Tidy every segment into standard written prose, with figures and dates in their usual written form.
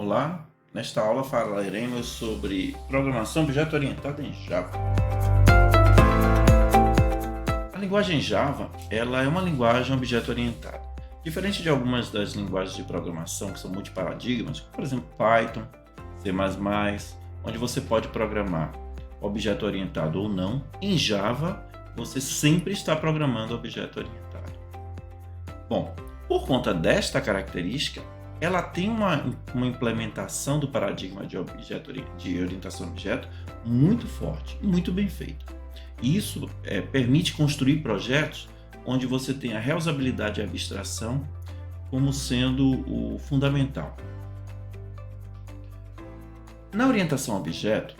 Olá, nesta aula falaremos sobre programação objeto-orientada em Java. A linguagem Java, ela é uma linguagem objeto-orientada. Diferente de algumas das linguagens de programação que são multiparadigmas, por exemplo, Python, C++, onde você pode programar objeto-orientado ou não, em Java você sempre está programando objeto-orientado. Bom, por conta desta característica, ela tem uma implementação do paradigma de orientação a objeto muito forte, muito bem feita. Isso permite construir projetos onde você tem a reusabilidade e a abstração como sendo o fundamental. Na orientação a objeto,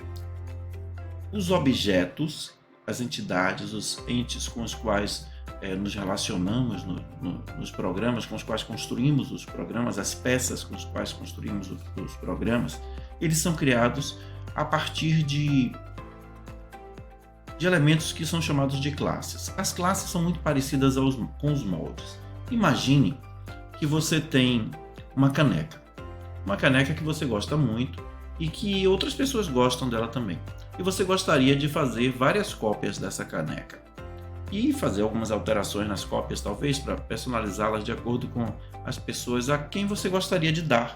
os objetos, as entidades, os entes com os quais nos relacionamos nos programas, com os quais construímos os programas, as peças com as quais construímos os programas, eles são criados a partir de elementos que são chamados de classes. As classes são muito parecidas com os moldes. Imagine que você tem uma caneca que você gosta muito e que outras pessoas gostam dela também. E você gostaria de fazer várias cópias dessa caneca e fazer algumas alterações nas cópias, talvez, para personalizá-las de acordo com as pessoas a quem você gostaria de dar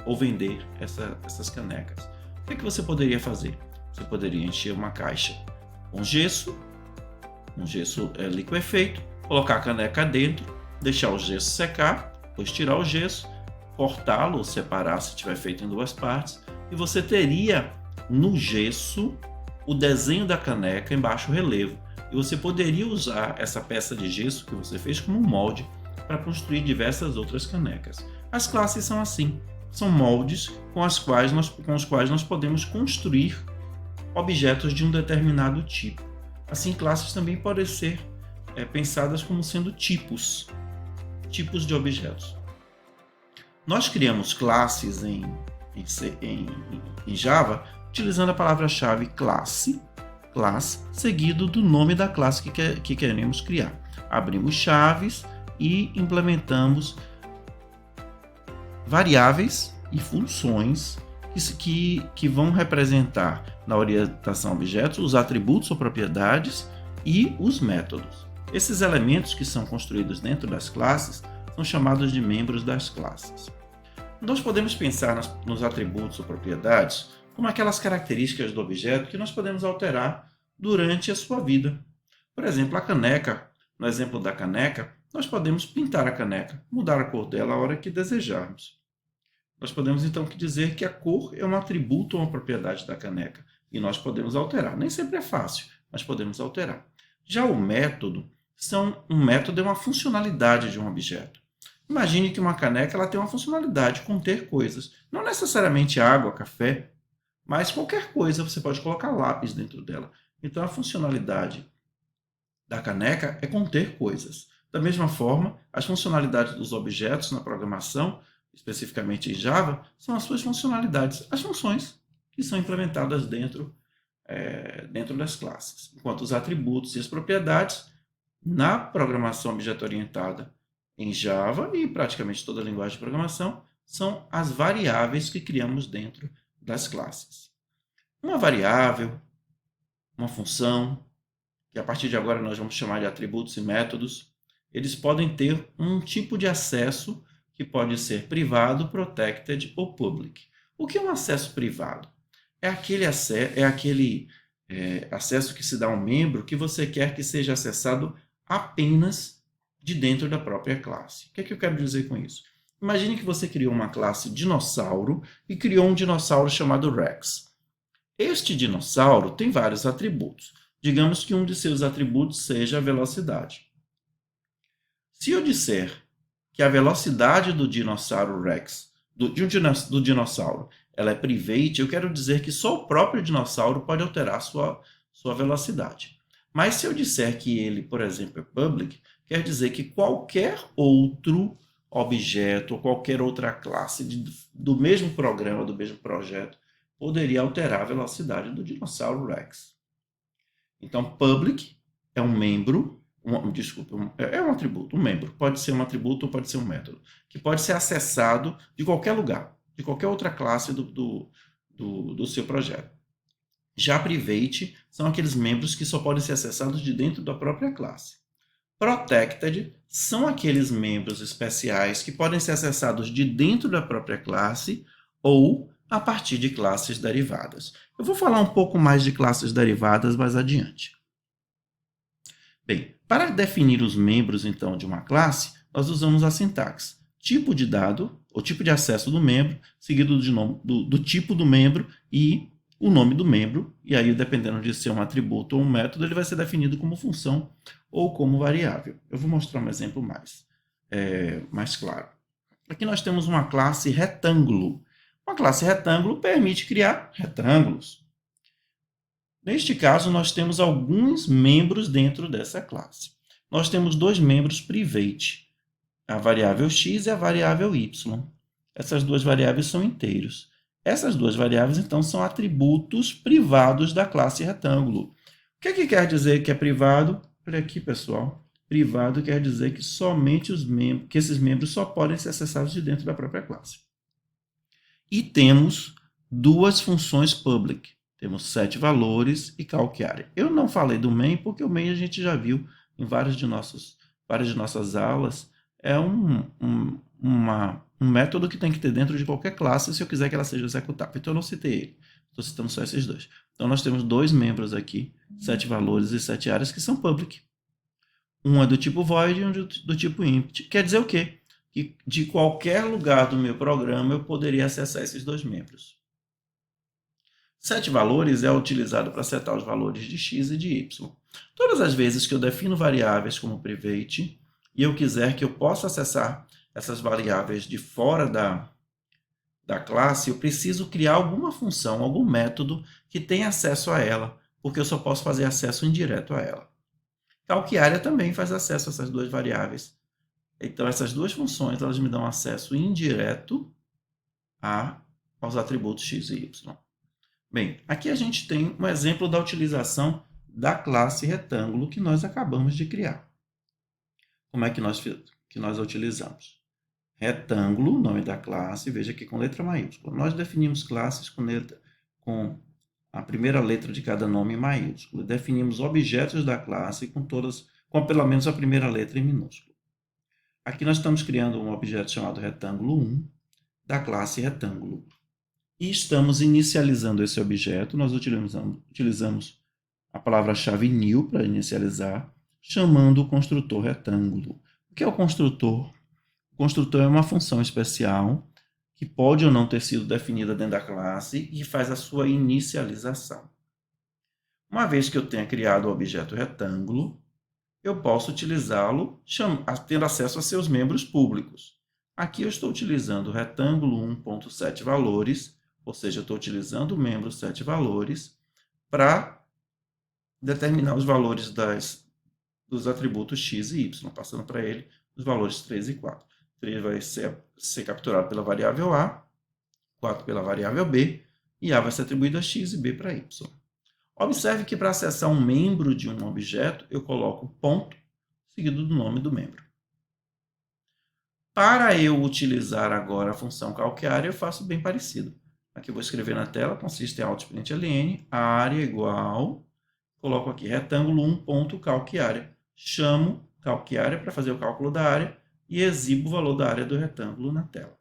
ou vender essas canecas. O que você poderia fazer? Você poderia encher uma caixa com gesso, um gesso liquefeito, colocar a caneca dentro, deixar o gesso secar, depois tirar o gesso, cortá-lo, separar se tiver feito em duas partes, e você teria no gesso o desenho da caneca em baixo relevo. E você poderia usar essa peça de gesso que você fez como molde para construir diversas outras canecas. As classes são assim, são moldes com os quais nós podemos construir objetos de um determinado tipo. Assim, classes também podem ser pensadas como sendo tipos de objetos. Nós criamos classes em Java utilizando a palavra-chave classe, seguido do nome da classe que queremos criar. Abrimos chaves e implementamos variáveis e funções que vão representar na orientação a objetos os atributos ou propriedades e os métodos. Esses elementos que são construídos dentro das classes são chamados de membros das classes. Nós podemos pensar nos atributos ou propriedades como aquelas características do objeto que nós podemos alterar durante a sua vida. Por exemplo, a caneca, no exemplo da caneca, nós podemos pintar a caneca, mudar a cor dela a hora que desejarmos. Nós podemos então dizer que a cor é um atributo ou uma propriedade da caneca e nós podemos alterar. Nem sempre é fácil, mas podemos alterar. Já o método, um método é uma funcionalidade de um objeto. Imagine que uma caneca ela tem uma funcionalidade, conter coisas. Não necessariamente água, café, mas qualquer coisa você pode colocar lápis dentro dela. Então a funcionalidade da caneca é conter coisas. Da mesma forma, as funcionalidades dos objetos na programação, especificamente em Java, são as suas funcionalidades, as funções que são implementadas dentro das classes. Enquanto os atributos e as propriedades, na programação objeto-orientada em Java e praticamente toda a linguagem de programação, são as variáveis que criamos dentro das classes. Uma variável, uma função, que a partir de agora nós vamos chamar de atributos e métodos, eles podem ter um tipo de acesso que pode ser privado, protected ou public. O que é um acesso privado? É aquele acesso que se dá a um membro que você quer que seja acessado apenas de dentro da própria classe. O que é que eu quero dizer com isso? Imagine que você criou uma classe dinossauro e criou um dinossauro chamado Rex. Este dinossauro tem vários atributos. Digamos que um de seus atributos seja a velocidade. Se eu disser que a velocidade do dinossauro Rex, do dinossauro, ela é private, eu quero dizer que só o próprio dinossauro pode alterar sua velocidade. Mas se eu disser que ele, por exemplo, é public, quer dizer que qualquer outro objeto ou qualquer outra classe do mesmo programa, do mesmo projeto, poderia alterar a velocidade do dinossauro Rex. Então, public é um membro, é um atributo, um membro. Pode ser um atributo ou pode ser um método, que pode ser acessado de qualquer lugar. de qualquer outra classe do seu projeto. Já private são aqueles membros que só podem ser acessados de dentro da própria classe. Protected são aqueles membros especiais que podem ser acessados de dentro da própria classe ou a partir de classes derivadas. Eu vou falar um pouco mais de classes derivadas mais adiante. Bem, para definir os membros, então, de uma classe, nós usamos a sintaxe. Tipo de dado, ou tipo de acesso do membro, seguido do tipo do membro e o nome do membro. E aí, dependendo de ser um atributo ou um método, ele vai ser definido como função ou como variável. Eu vou mostrar um exemplo mais claro. Aqui nós temos uma classe retângulo. Uma classe retângulo permite criar retângulos. Neste caso, nós temos alguns membros dentro dessa classe. Nós temos dois membros private, a variável x e a variável y. Essas duas variáveis são inteiros. Essas duas variáveis, então, são atributos privados da classe retângulo. O que quer dizer que é privado? Olha aqui, pessoal. Privado quer dizer que somente que esses membros só podem ser acessados de dentro da própria classe. E temos duas funções public. Temos set-valores e calc-area. Eu não falei do main porque o main a gente já viu em várias de nossas aulas. É um método que tem que ter dentro de qualquer classe se eu quiser que ela seja executável. Então eu não citei ele. Estou citando só esses dois. Então nós temos dois membros aqui, set-valores e set-áreas, que são public. Um é do tipo void e um do tipo empty. Quer dizer o quê? Que de qualquer lugar do meu programa eu poderia acessar esses dois membros. Set-valores é utilizado para setar os valores de x e de y. Todas as vezes que eu defino variáveis como private e eu quiser que eu possa acessar essas variáveis de fora da classe, eu preciso criar alguma função, algum método que tenha acesso a ela, porque eu só posso fazer acesso indireto a ela. Calc-area também faz acesso a essas duas variáveis. Então, essas duas funções elas me dão acesso indireto aos atributos x e y. Bem, aqui a gente tem um exemplo da utilização da classe retângulo que nós acabamos de criar. Como é que nós a utilizamos? Retângulo, nome da classe, veja aqui com letra maiúscula. Nós definimos classes com a primeira letra de cada nome em maiúsculo. Definimos objetos da classe com pelo menos a primeira letra em minúsculo. Aqui nós estamos criando um objeto chamado retângulo 1 da classe retângulo. E estamos inicializando esse objeto. Nós utilizamos a palavra-chave new para inicializar, chamando o construtor retângulo. O que é o construtor? O construtor é uma função especial que pode ou não ter sido definida dentro da classe e faz a sua inicialização. Uma vez que eu tenha criado o objeto retângulo, eu posso utilizá-lo tendo acesso a seus membros públicos. Aqui eu estou utilizando o retângulo 1.setValores, ou seja, eu estou utilizando o membro setValores para determinar os valores dos atributos x e y, passando para ele os valores 3 e 4. 3 vai ser capturado pela variável A, 4 pela variável B, e A vai ser atribuído a x e B para y. Observe que para acessar um membro de um objeto, eu coloco ponto, seguido do nome do membro. Para eu utilizar agora a função calc-area, eu faço bem parecido. Aqui eu vou escrever na tela, consiste em out.println, área igual, coloco aqui retângulo 1.calc-area. Chamo calc-area para fazer o cálculo da área e exibo o valor da área do retângulo na tela.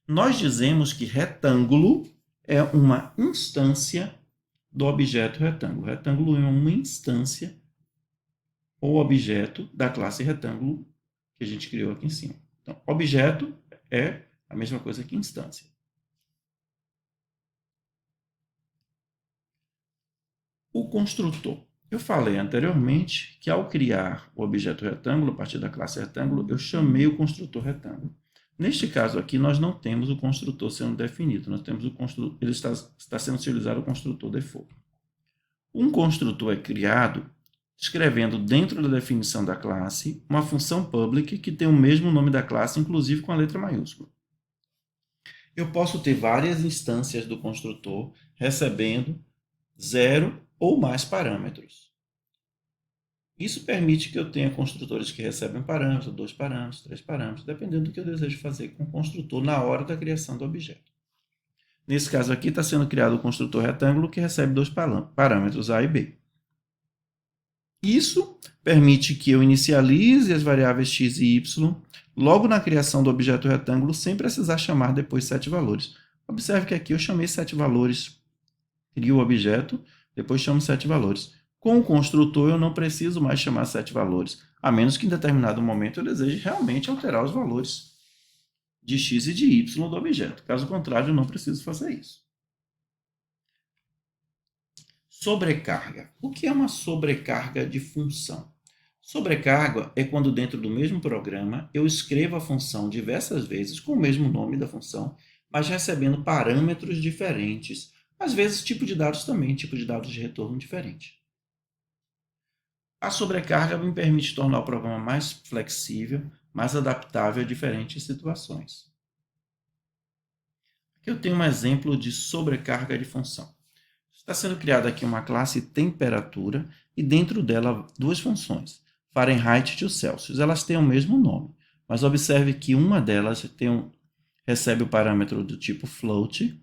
Nós dizemos que retângulo é uma instância do objeto retângulo. Retângulo é uma instância ou objeto da classe retângulo que a gente criou aqui em cima. Então, objeto é a mesma coisa que instância. O construtor. Eu falei anteriormente que ao criar o objeto retângulo, a partir da classe retângulo, eu chamei o construtor retângulo. Neste caso aqui, nós não temos o construtor sendo definido, nós temos ele está sendo utilizado o construtor default. Um construtor é criado escrevendo dentro da definição da classe uma função public que tem o mesmo nome da classe, inclusive com a letra maiúscula. Eu posso ter várias instâncias do construtor recebendo 0 ou mais parâmetros. Isso permite que eu tenha construtores que recebem um parâmetro, 2 parâmetros, 3 parâmetros, dependendo do que eu desejo fazer com o construtor na hora da criação do objeto. Nesse caso aqui está sendo criado o construtor retângulo que recebe 2 parâmetros A e B. Isso permite que eu inicialize as variáveis x e y logo na criação do objeto retângulo sem precisar chamar depois 7 valores. Observe que aqui eu chamei 7 valores, crio o objeto, depois chamo 7 valores. Com o construtor eu não preciso mais chamar 7 valores, a menos que em determinado momento eu deseje realmente alterar os valores de x e de y do objeto. Caso contrário, eu não preciso fazer isso. Sobrecarga. O que é uma sobrecarga de função? Sobrecarga é quando dentro do mesmo programa eu escrevo a função diversas vezes com o mesmo nome da função, mas recebendo parâmetros diferentes. Às vezes tipo de dados também, tipo de dados de retorno diferente. A sobrecarga me permite tornar o programa mais flexível, mais adaptável a diferentes situações. Aqui eu tenho um exemplo de sobrecarga de função. Está sendo criada aqui uma classe temperatura e dentro dela duas funções, Fahrenheit e Celsius. Elas têm o mesmo nome, mas observe que uma delas recebe o parâmetro do tipo float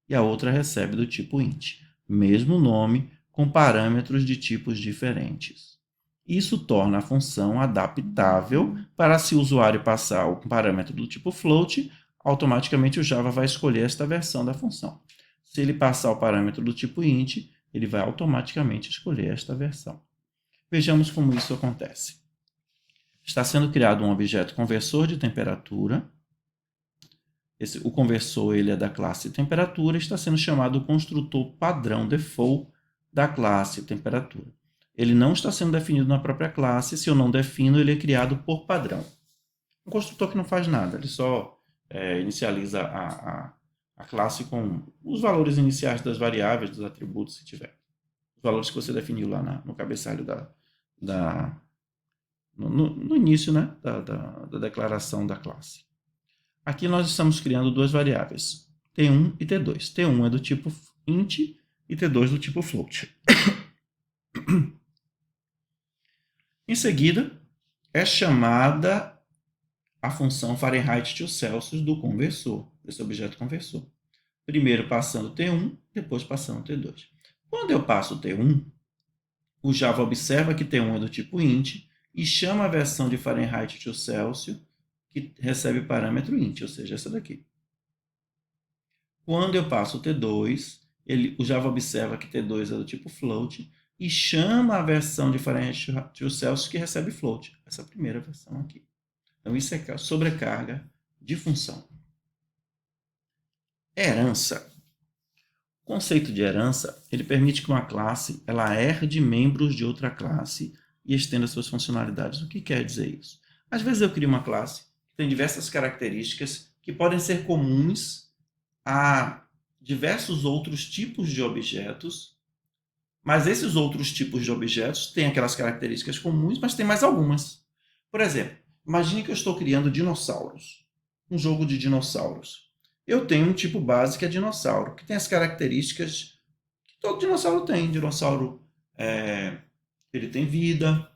e a outra recebe do tipo int. Mesmo nome, com parâmetros de tipos diferentes. Isso torna a função adaptável para se o usuário passar o parâmetro do tipo float, automaticamente o Java vai escolher esta versão da função. Se ele passar o parâmetro do tipo int, ele vai automaticamente escolher esta versão. Vejamos como isso acontece. Está sendo criado um objeto conversor de temperatura. O conversor ele é da classe temperatura e está sendo chamado o construtor padrão default da classe temperatura. Ele não está sendo definido na própria classe. Se eu não defino, ele é criado por padrão. Um construtor que não faz nada, ele só inicializa a classe com os valores iniciais das variáveis, dos atributos, se tiver. Os valores que você definiu lá no cabeçalho no início, né, da declaração da classe. Aqui nós estamos criando duas variáveis, T1 e T2. T1 é do tipo int e T2 do tipo float. Em seguida, é chamada a função Fahrenheit to Celsius do conversor, desse objeto conversor. Primeiro passando T1, depois passando T2. Quando eu passo T1, o Java observa que T1 é do tipo int e chama a versão de Fahrenheit to Celsius que recebe parâmetro int, ou seja, essa daqui. Quando eu passo T2, o Java observa que T2 é do tipo float e chama a versão de Fahrenheit to Celsius que recebe float, essa primeira versão aqui. Então, isso é sobrecarga de função. Herança. O conceito de herança ele permite que uma classe ela herde membros de outra classe e estenda suas funcionalidades. O que quer dizer isso? Às vezes eu crio uma classe que tem diversas características que podem ser comuns a diversos outros tipos de objetos, mas esses outros tipos de objetos têm aquelas características comuns, mas tem mais algumas. Por exemplo, imagine que eu estou criando dinossauros, um jogo de dinossauros. Eu tenho um tipo base que é dinossauro, que tem as características que todo dinossauro tem. Dinossauro ele tem vida,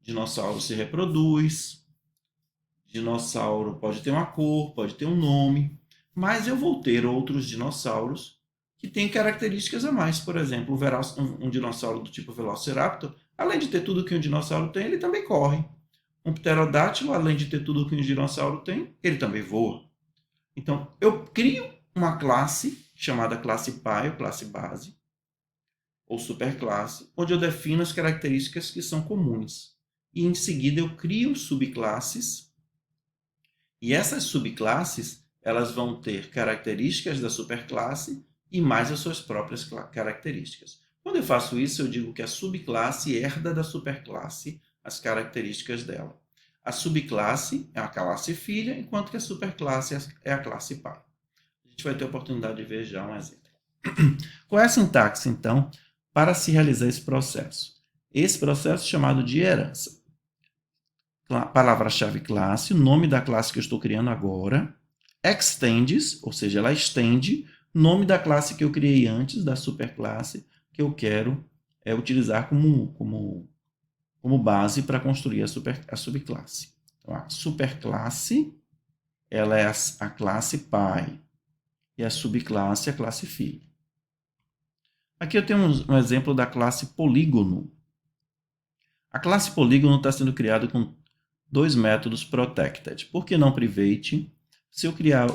dinossauro se reproduz, dinossauro pode ter uma cor, pode ter um nome, mas eu vou ter outros dinossauros que têm características a mais. Por exemplo, um dinossauro do tipo Velociraptor, além de ter tudo que um dinossauro tem, ele também corre. Um pterodátilo, além de ter tudo que um dinossauro tem, ele também voa. Então, eu crio uma classe chamada classe pai, ou classe base, ou superclasse, onde eu defino as características que são comuns. E em seguida eu crio subclasses, e essas subclasses elas vão ter características da superclasse e mais as suas próprias características. Quando eu faço isso, eu digo que a subclasse herda da superclasse as características dela. A subclasse é a classe filha, enquanto que a superclasse é a classe pai. A gente vai ter a oportunidade de ver já um exemplo. Qual é a sintaxe, então, para se realizar esse processo? Esse processo é chamado de herança. Palavra-chave classe, o nome da classe que eu estou criando agora. Extends, ou seja, ela estende o nome da classe que eu criei antes, da superclasse, que eu quero utilizar como como base para construir a subclasse. Então, a superclasse ela é a classe pai e a subclasse é a classe filho. Aqui eu tenho um exemplo da classe polígono. A classe polígono está sendo criada com dois métodos protected. Por que não private? Se eu criar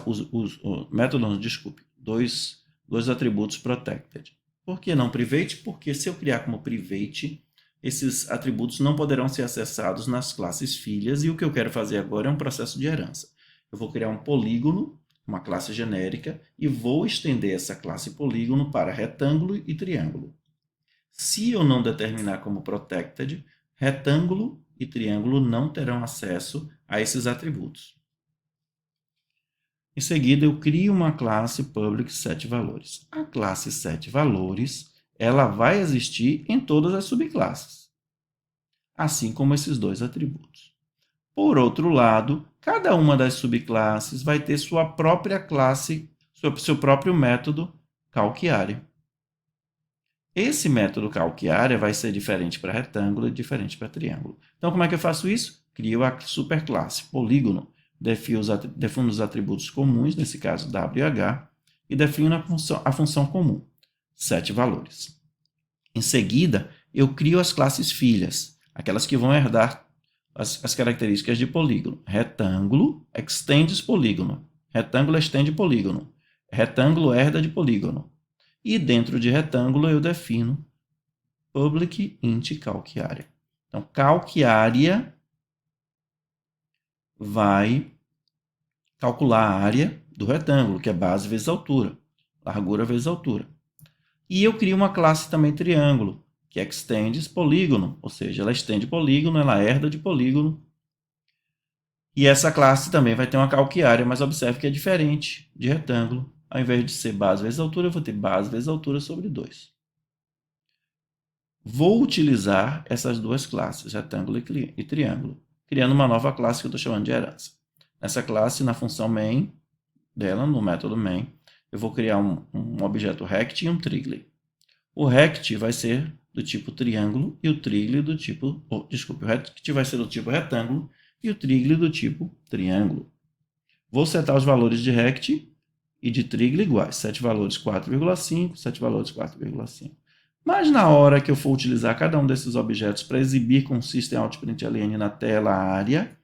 dois atributos protected. Por que não private? Porque se eu criar como private, esses atributos não poderão ser acessados nas classes filhas, e o que eu quero fazer agora é um processo de herança. Eu vou criar um polígono, uma classe genérica, e vou estender essa classe polígono para retângulo e triângulo. Se eu não determinar como protected, retângulo e triângulo não terão acesso a esses atributos. Em seguida, eu crio uma classe public setValores. A classe setValores, ela vai existir em todas as subclasses, assim como esses dois atributos. Por outro lado, cada uma das subclasses vai ter sua própria classe, seu próprio método calcárea. Esse método calcárea vai ser diferente para retângulo e diferente para triângulo. Então, como é que eu faço isso? Crio a superclasse polígono, defino os atributos comuns, nesse caso W e H, e defino a função comum, setValores. Em seguida, eu crio as classes filhas, aquelas que vão herdar as características de polígono. Retângulo extends polígono. Retângulo extende polígono. Retângulo herda de polígono. E dentro de retângulo eu defino public int calcárea. Então, calcárea vai calcular a área do retângulo, que é base vezes altura, largura vezes altura. E eu crio uma classe também triângulo, que extends polígono, ou seja, ela estende polígono, ela herda de polígono. E essa classe também vai ter uma calcárea, mas observe que é diferente de retângulo. Ao invés de ser base vezes altura, eu vou ter base vezes altura sobre 2. Vou utilizar essas duas classes, retângulo e triângulo, criando uma nova classe que eu estou chamando de herança. Nessa classe, na função main dela, no método main, eu vou criar um objeto rect e um trigle. O rect vai ser do tipo triângulo e o trigle do tipo... o rect vai ser do tipo retângulo e o trigle do tipo triângulo. Vou setar os valores de rect e de trigle iguais, setValores 4,5, setValores 4,5. Mas na hora que eu for utilizar cada um desses objetos para exibir com o system.out.println na tela a área,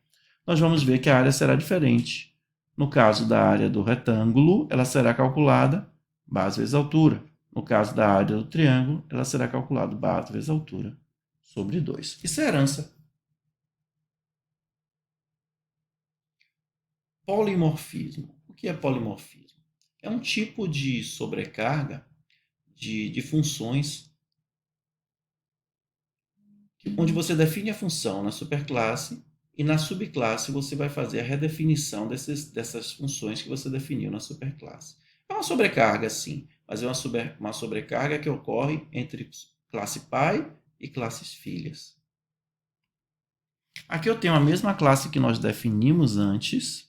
nós vamos ver que a área será diferente. No caso da área do retângulo, ela será calculada base vezes altura. No caso da área do triângulo, ela será calculada base vezes altura sobre 2. Isso é herança. Polimorfismo. O que é polimorfismo? É um tipo de sobrecarga de funções onde você define a função na superclasse e na subclasse você vai fazer a redefinição dessas funções que você definiu na superclasse. É uma sobrecarga, sim, mas é uma sobrecarga que ocorre entre classe pai e classes filhas. Aqui eu tenho a mesma classe que nós definimos antes,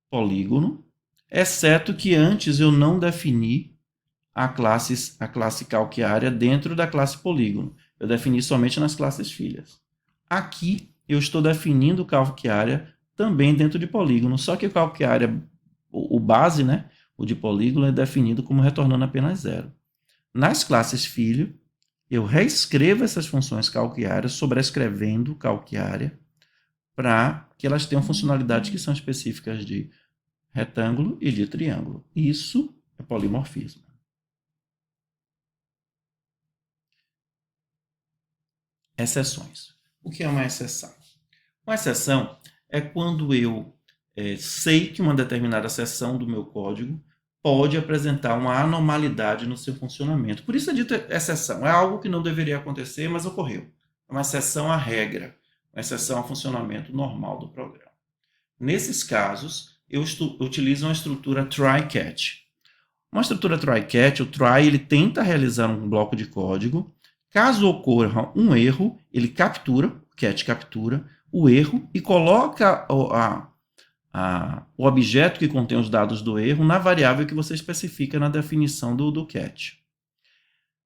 polígono, exceto que antes eu não defini a classe calcárea dentro da classe polígono. Eu defini somente nas classes filhas. Aqui eu estou definindo calcárea também dentro de polígono, só que o calcárea, o base, né, o de polígono, é definido como retornando apenas 0. Nas classes filho, eu reescrevo essas funções calcáreas, sobrescrevendo calcárea, para que elas tenham funcionalidades que são específicas de retângulo e de triângulo. Isso é polimorfismo. Exceções. O que é uma exceção? Uma exceção é quando eu sei que uma determinada seção do meu código pode apresentar uma anormalidade no seu funcionamento. Por isso é dito exceção. É algo que não deveria acontecer, mas ocorreu. É uma exceção à regra, uma exceção ao funcionamento normal do programa. Nesses casos, eu utilizo uma estrutura try-catch. Uma estrutura try-catch, o try, ele tenta realizar um bloco de código. Caso ocorra um erro, ele captura, o catch captura o erro e coloca o objeto que contém os dados do erro na variável que você especifica na definição do catch.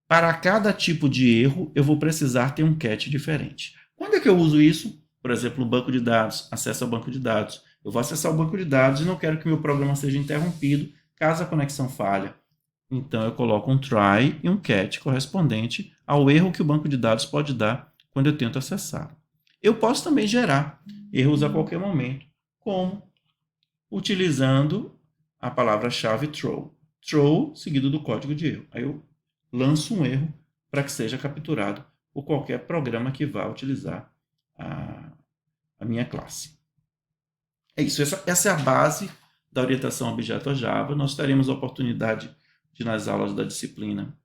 Para cada tipo de erro, eu vou precisar ter um catch diferente. Quando é que eu uso isso? Por exemplo, no banco de dados, acesso ao banco de dados. Eu vou acessar o banco de dados e não quero que meu programa seja interrompido caso a conexão falhe. Então, eu coloco um try e um catch correspondente ao erro que o banco de dados pode dar quando eu tento acessar. Eu posso também gerar erros a qualquer momento, como utilizando a palavra-chave throw. Throw seguido do código de erro. Aí eu lanço um erro para que seja capturado por qualquer programa que vá utilizar a minha classe. É isso, essa é a base da orientação a objeto a Java. Nós teremos a oportunidade de, nas aulas da disciplina,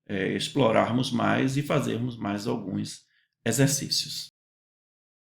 explorarmos mais e fazermos mais alguns exercícios.